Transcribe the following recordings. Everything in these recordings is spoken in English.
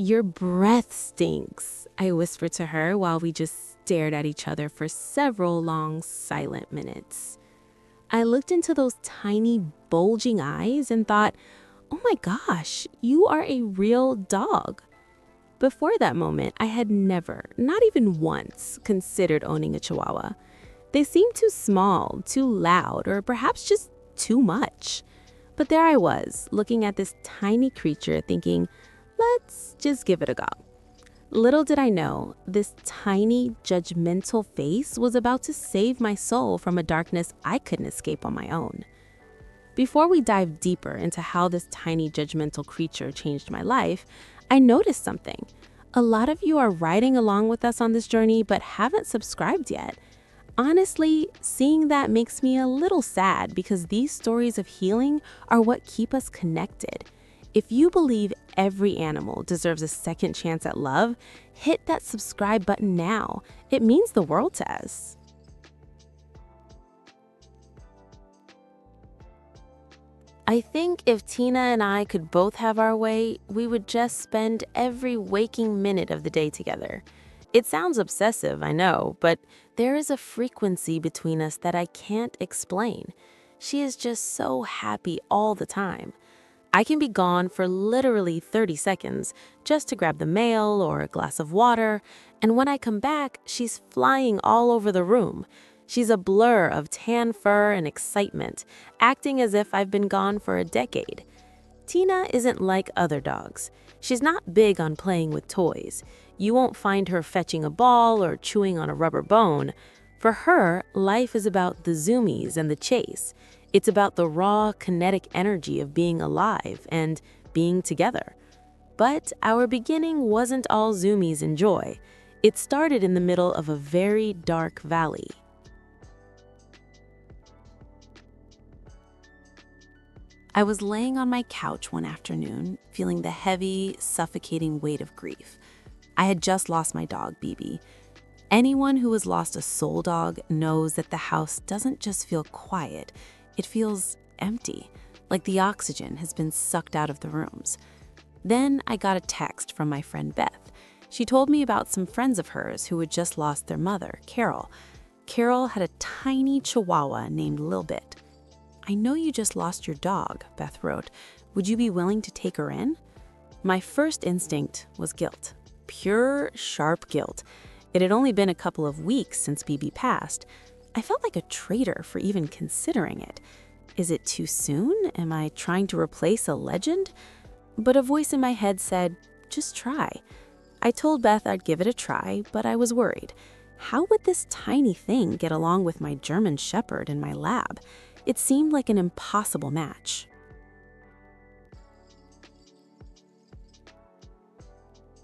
"Your breath stinks," I whispered to her while we just stared at each other for several long, silent minutes. I looked into those tiny, bulging eyes and thought, "Oh my gosh, you are a real dog." Before that moment, I had never, not even once, considered owning a Chihuahua. They seemed too small, too loud, or perhaps just too much. But there I was, looking at this tiny creature thinking, let's just give it a go. Little did I know, this tiny, judgmental face was about to save my soul from a darkness I couldn't escape on my own. Before we dive deeper into how this tiny, judgmental creature changed my life, I noticed something. A lot of you are riding along with us on this journey but haven't subscribed yet. Honestly, seeing that makes me a little sad because these stories of healing are what keep us connected. If you believe every animal deserves a second chance at love, hit that subscribe button now. It means the world to us. I think if Tina and I could both have our way, we would just spend every waking minute of the day together. It sounds obsessive, I know, but there is a frequency between us that I can't explain. She is just so happy all the time. I can be gone for literally 30 seconds just to grab the mail or a glass of water, and when I come back, she's flying all over the room. She's a blur of tan fur and excitement, acting as if I've been gone for a decade. Tina isn't like other dogs. She's not big on playing with toys. You won't find her fetching a ball or chewing on a rubber bone. For her, life is about the zoomies and the chase. It's about the raw, kinetic energy of being alive and being together. But our beginning wasn't all zoomies and joy. It started in the middle of a very dark valley. I was laying on my couch one afternoon, feeling the heavy, suffocating weight of grief. I had just lost my dog, BB. Anyone who has lost a soul dog knows that the house doesn't just feel quiet, it feels empty, like the oxygen has been sucked out of the rooms. Then I got a text from my friend Beth. She told me about some friends of hers who had just lost their mother, Carol. Carol had a tiny Chihuahua named Lil Bit. "I know you just lost your dog," Beth wrote. "Would you be willing to take her in?" My first instinct was guilt. Pure, sharp guilt. It had only been a couple of weeks since BB passed. I felt like a traitor for even considering it. Is it too soon? Am I trying to replace a legend? But a voice in my head said, just try. I told Beth I'd give it a try, but I was worried. How would this tiny thing get along with my German Shepherd in my lab? It seemed like an impossible match.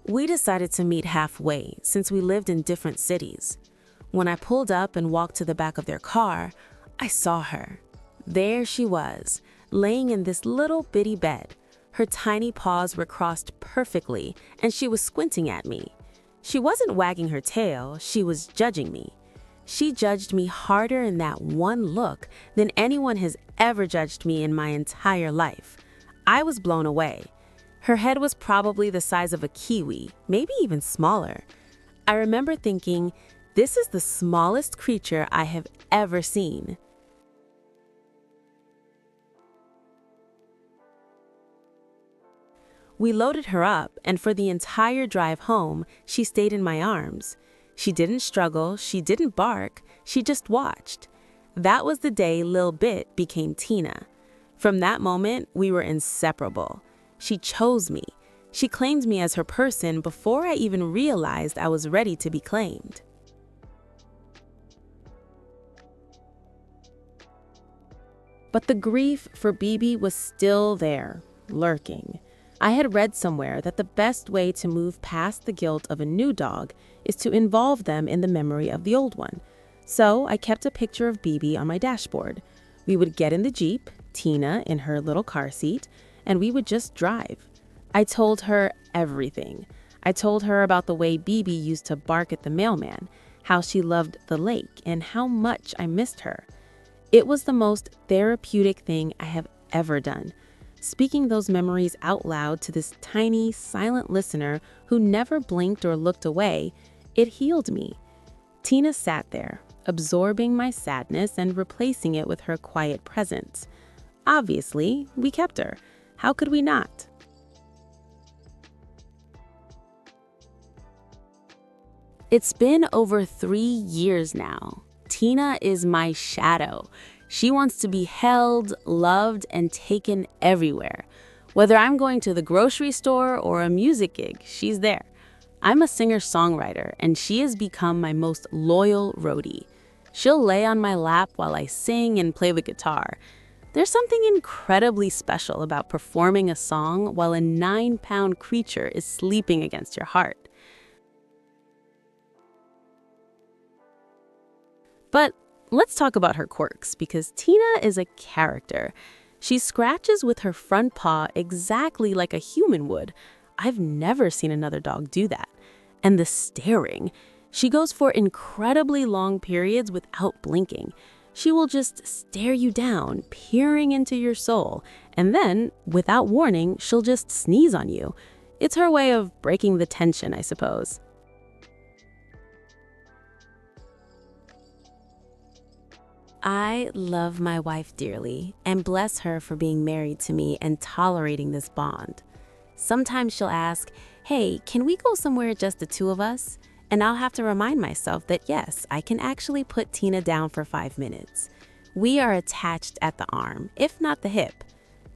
We decided to meet halfway since we lived in different cities. When I pulled up and walked to the back of their car, I saw her. There she was, laying in this little bitty bed. Her tiny paws were crossed perfectly, and she was squinting at me. She wasn't wagging her tail, she was judging me. She judged me harder in that one look than anyone has ever judged me in my entire life. I was blown away. Her head was probably the size of a kiwi, maybe even smaller. I remember thinking, this is the smallest creature I have ever seen. We loaded her up, and for the entire drive home, she stayed in my arms. She didn't struggle, she didn't bark, she just watched. That was the day Lil Bit became Tina. From that moment, we were inseparable. She chose me. She claimed me as her person before I even realized I was ready to be claimed. But the grief for BB was still there, lurking. I had read somewhere that the best way to move past the guilt of a new dog is to involve them in the memory of the old one. So I kept a picture of BB on my dashboard. We would get in the Jeep, Tina in her little car seat, and we would just drive. I told her everything. I told her about the way BB used to bark at the mailman, how she loved the lake, and how much I missed her. It was the most therapeutic thing I have ever done. speaking those memories out loud to this tiny, silent listener who never blinked or looked away, it healed me. Tina sat there, absorbing my sadness and replacing it with her quiet presence. Obviously, we kept her. How could we not? It's been over 3 years now. Tina is my shadow. She wants to be held, loved, and taken everywhere. Whether I'm going to the grocery store or a music gig, she's there. I'm a singer-songwriter, and she has become my most loyal roadie. She'll lay on my lap while I sing and play the guitar. There's something incredibly special about performing a song while a 9-pound creature is sleeping against your heart. But let's talk about her quirks, because Tina is a character. She scratches with her front paw exactly like a human would. I've never seen another dog do that. And the staring. She goes for incredibly long periods without blinking. She will just stare you down, peering into your soul, and then, without warning, she'll just sneeze on you. It's her way of breaking the tension, I suppose. I love my wife dearly and bless her for being married to me and tolerating this bond. Sometimes she'll ask, "Hey, can we go somewhere just the two of us?" And I'll have to remind myself that yes, I can actually put Tina down for 5 minutes. We are attached at the arm, if not the hip.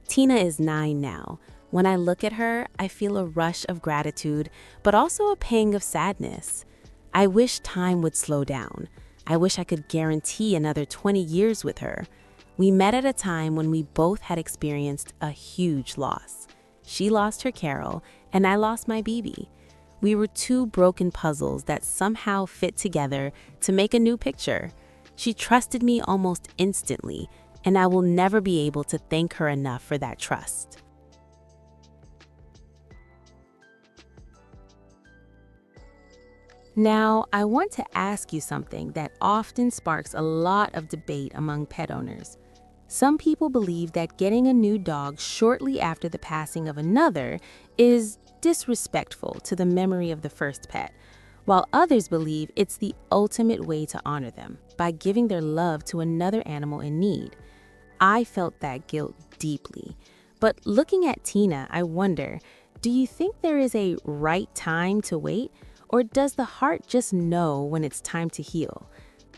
Tina is 9 now. When I look at her, I feel a rush of gratitude, but also a pang of sadness. I wish time would slow down. I wish I could guarantee another 20 years with her. We met at a time when we both had experienced a huge loss. She lost her Carol, and I lost my BB. We were two broken puzzles that somehow fit together to make a new picture. She trusted me almost instantly, and I will never be able to thank her enough for that trust. Now, I want to ask you something that often sparks a lot of debate among pet owners. Some people believe that getting a new dog shortly after the passing of another is disrespectful to the memory of the first pet, while others believe it's the ultimate way to honor them by giving their love to another animal in need. I felt that guilt deeply. But looking at Tina, I wonder, do you think there is a right time to wait? Or does the heart just know when it's time to heal?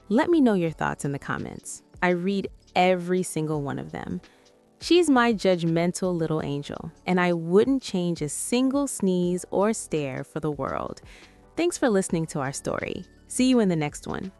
Let me know your thoughts in the comments. I read every single one of them. She's my judgmental little angel, and I wouldn't change a single sneeze or stare for the world. Thanks for listening to our story. See you in the next one.